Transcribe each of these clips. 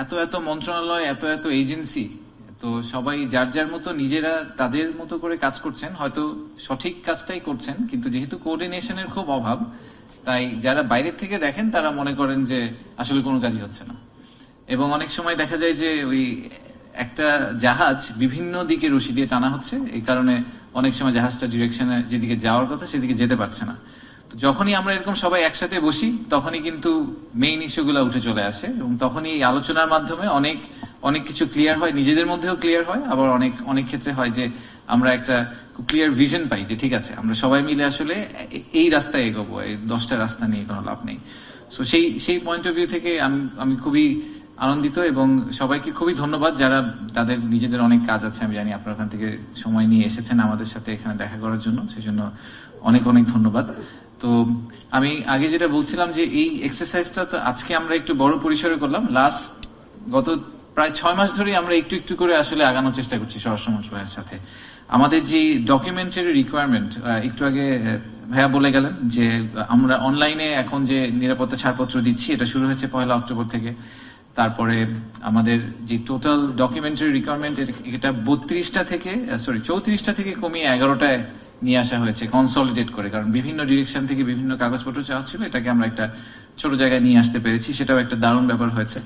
এত এত মন্ত্রণালয়, এত এত এজেন্সি, তো সবাই যার যার মতো নিজেরা তাদের মতো করে কাজ করছেন, হয়তো সঠিক কাজটাই করছেন, কিন্তু যেহেতু কোঅর্ডিনেশনের খুব অভাব, তাই যারা বাইরের থেকে দেখেন তারা মনে করেন যে আসলে কোনো কাজই হচ্ছে না। এবং অনেক সময় দেখা যায় যে ওই একটা জাহাজ বিভিন্ন দিকে রশি দিয়ে টানা হচ্ছে, এই কারণে অনেক সময় জাহাজটা ডিরেকশনে যেদিকে যাওয়ার কথা সেদিকে যেতে পারছে না। তো যখনই আমরা এরকম সবাই একসাথে বসি তখনই কিন্তু মেইন ইস্যুগুলো উঠে চলে আসে, এবং তখনই এই আলোচনার মাধ্যমে অনেক অনেক কিছু ক্লিয়ার হয়, নিজেদের মধ্যেও ক্লিয়ার হয়, আবার অনেক অনেক ক্ষেত্রে হয় যে আমরা একটা ক্লিয়ার ভিশন পাই যে ঠিক আছে আমরা সবাই মিলে আসলে এই রাস্তায় এগোবো, এই 10টা রাস্তা নিয়ে কোনো লাভ নেই। সো সেই পয়েন্ট অফ ভিউ থেকে আমি খুবই আনন্দিত, এবং সবাইকে খুবই ধন্যবাদ যারা তাদের নিজেদের অনেক কাজ আছে, আমি জানি আপনার ওখান থেকে সময় নিয়ে এসেছেন আমাদের সাথে এখানে দেখা করার জন্য, সেই জন্য অনেক অনেক ধন্যবাদ। তো আমি আগে যেটা বলছিলাম যে এই এক্সারসাইজটা তো আজকে আমরা একটু বড় পরিসরে করলাম, গত প্রায় 6 মাস ধরে আমরা একটু একটু করে আসলে আগানোর চেষ্টা করছি স্বরাষ্ট্র মন্ত্রণালয়ের সাথে। আমাদের যে ডকুমেন্টারি রিকোয়ারমেন্ট, একটু আগে ভাইয়া বলে গেলেন যে আমরা অনলাইনে এখন যে নিরাপত্তা ছাড়পত্র দিচ্ছি, এটা শুরু হয়েছে 1 অক্টোবর থেকে। তারপরে আমাদের যে টোটাল ডকুমেন্টারি রিকোয়ারমেন্ট, এটা 34টা থেকে কমিয়ে 11টায় নিয়ে আসা হয়েছে কনসলিডেট করে, কারণ বিভিন্ন ডিরেকশন থেকে বিভিন্ন কাগজপত্র চাওয়া ছিল, এটাকে আমরা একটা ছোট জায়গায় নিয়ে আসতে পেরেছি, সেটাও একটা দারুণ ব্যাপার হয়েছে।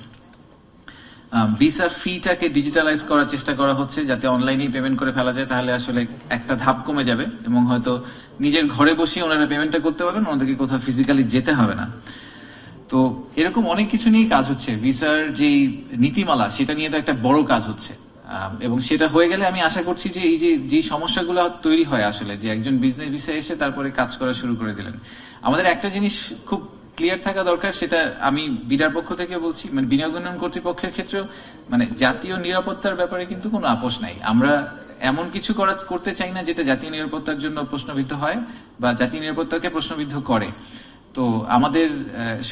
ভিসা ফিটাকে ডিজিটালাইজ করার চেষ্টা করা হচ্ছে, যাতে অনলাইনেই পেমেন্ট করে ফেলা যায়, তাহলে আসলে একটা ধাপ কমে যাবে, এবং হয়তো নিজের ঘরে বসে ওনারা পেমেন্টটা করতে পারবেন, ওনাদেরকে কোথাও ফিজিক্যালি যেতে হবে না। তো এরকম অনেক কিছু নিয়ে কাজ হচ্ছে। ভিসার যে নীতিমালা, সেটা নিয়ে তো একটা বড় কাজ হচ্ছে, এবং সেটা হয়ে গেলে আমি আশা করছি যে এই যে সমস্যাগুলো তৈরি হয় আসলে, যে একজন বিজনেস ভিসা এসে তারপরে কাজ করা শুরু করে দিলেন, আমাদের একটা জিনিস খুব ক্লিয়ার থাকা দরকার, সেটা আমি বিডার পক্ষ থেকে বলছি, মানে বিনিয়োগ উন্নয়ন কর্তৃপক্ষের ক্ষেত্রেও, মানে জাতীয় নিরাপত্তার ব্যাপারে কিন্তু কোনো আপোষ নাই। আমরা এমন কিছু করতে চাই না যেটা জাতীয় নিরাপত্তার জন্য প্রশ্নবিদ্ধ হয় বা জাতীয় নিরাপত্তাকে প্রশ্নবিদ্ধ করে। তো আমাদের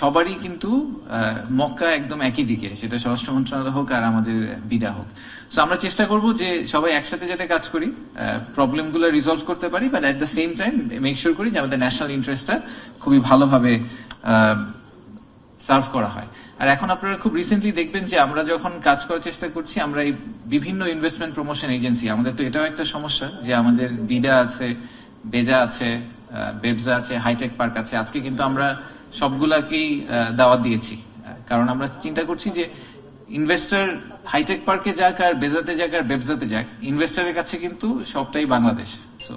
সবারই কিন্তু মক্কা একদম একই দিকে, সেটা স্বরাষ্ট্র মন্ত্রণালয় হোক আর আমাদের বিডা হোক। তো আমরা চেষ্টা করব যে সবাই একসাথে যাতে কাজ করি, প্রবলেমগুলো রিজলভ করতে পারি, but at the same time make sure করি যে আমাদের ন্যাশনাল ইন্টারেস্টটা খুবই ভালোভাবে সার্ভ করা হয়। আর এখন আপনারা খুব রিসেন্টলি দেখবেন যে আমরা যখন কাজ করার চেষ্টা করছি, আমরা এই বিভিন্ন ইনভেস্টমেন্ট প্রমোশন এজেন্সি, আমাদের তো এটাও একটা সমস্যা যে আমাদের বিডা আছে, বেজা আছে, বেবজা আছে, হাইটেক পার্ক আছে, আজকে কিন্তু আমরা সবগুলাকেই দাওয়াত দিয়েছি, কারণ আমরা চিন্তা করছি যে ইনভেস্টর হাইটেক পার্কে যাক আর বেজাতে যাক আর বেবজাতে যাক, ইনভেস্টরের কাছে কিন্তু সবটাই বাংলাদেশ। সো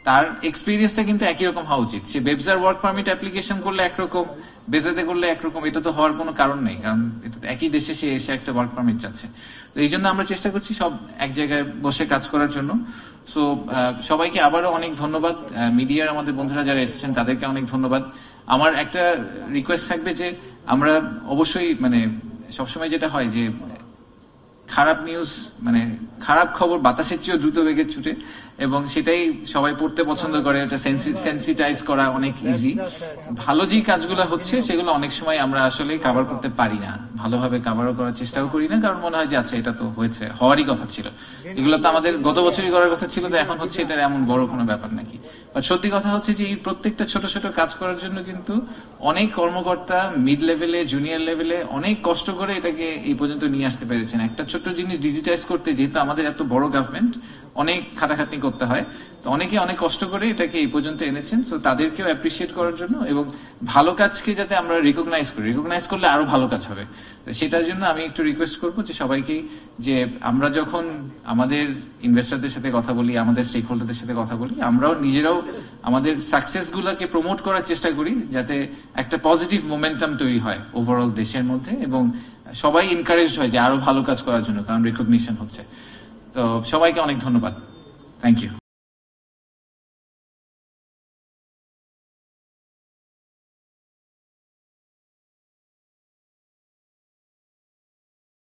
তার এক্সপিরিয়েন্সটা কিন্তু একই রকম হওয়া উচিত। সে বেবজার ওয়ার্ক পারমিট অ্যাপ্লিকেশন করলে একরকম, বেজাতে করলে একরকম, এটা তো হওয়ার কোনো কারণ নেই, কারণ এটা একই দেশে সে এসে একটা ওয়ার্ক পারমিট চাচ্ছে। তো এই জন্য আমরা চেষ্টা করছি সব এক জায়গায় বসে কাজ করার জন্য। সো সবাইকে আবারও অনেক ধন্যবাদ, মিডিয়ার আমাদের বন্ধুরা যারা এসেছেন তাদেরকে অনেক ধন্যবাদ। আমার একটা রিকোয়েস্ট থাকবে যে আমরা অবশ্যই, মানে সবসময় যেটা হয় যে খারাপ নিউজ, মানে খারাপ খবর বাতাসের চেয়েও দ্রুত বেগে ছুটে, এবং সেটাই সবাই পড়তে পছন্দ করে, এটা সেন্সিটাইজ করা অনেক ইজি। ভালো যে কাজগুলো হচ্ছে সেগুলো অনেক সময় আমরা আসলে কভার করতে পারি না, ভালোভাবে কভারও করার চেষ্টাও করি না, কারণ মনে হয় যে আচ্ছা এটা তো হয়েছে, হওয়ারই কথা ছিল, এগুলো তো আমাদের গত বছরই করার কথা ছিল, তো এখন হচ্ছে, এটা এমন বড় কোনো ব্যাপার নাকি। বাট সত্যি কথা হচ্ছে যে এই প্রত্যেকটা ছোট ছোট কাজ করার জন্য কিন্তু অনেক কর্মকর্তা মিড লেভেলে, জুনিয়র লেভেলে অনেক কষ্ট করে এটাকে এই পর্যন্ত নিয়ে আসতে পেরেছেন। একটা ছোট্ট জিনিস ডিজিটাইজ করতে, যেহেতু আমাদের এত বড় গভর্নমেন্ট, অনেক খাটাখাটনি করতে হয়, তো অনেকে অনেক কষ্ট করে এটাকে এই পর্যন্ত এনেছেন। সো তাদেরকেও অ্যাপ্রিসিয়েট করার জন্য, এবং ভালো কাজকে যাতে আমরা রিকগনাইজ করি, রিকগনাইজ করলে আরো ভালো কাজ হবে, সেটার জন্য আমি একটু রিকোয়েস্ট করবো যে সবাইকে, যে আমরা যখন আমাদের ইনভেস্টরদের সাথে কথা বলি, আমাদের স্টেক হোল্ডারদের সাথে কথা বলি, আমরাও নিজেরাও আমাদের সাকসেস গুলাকে প্রমোট করার চেষ্টা করি, যাতে একটা পজিটিভ মোমেন্টাম তৈরি হয় ওভারঅল দেশের মধ্যে, এবং সবাই এনকারেজড হয় যে আরো ভালো কাজ করার জন্য, কারণ রিকগনিশন হচ্ছে। তো সবাইকে অনেক ধন্যবাদ, থ্যাংক ইউ।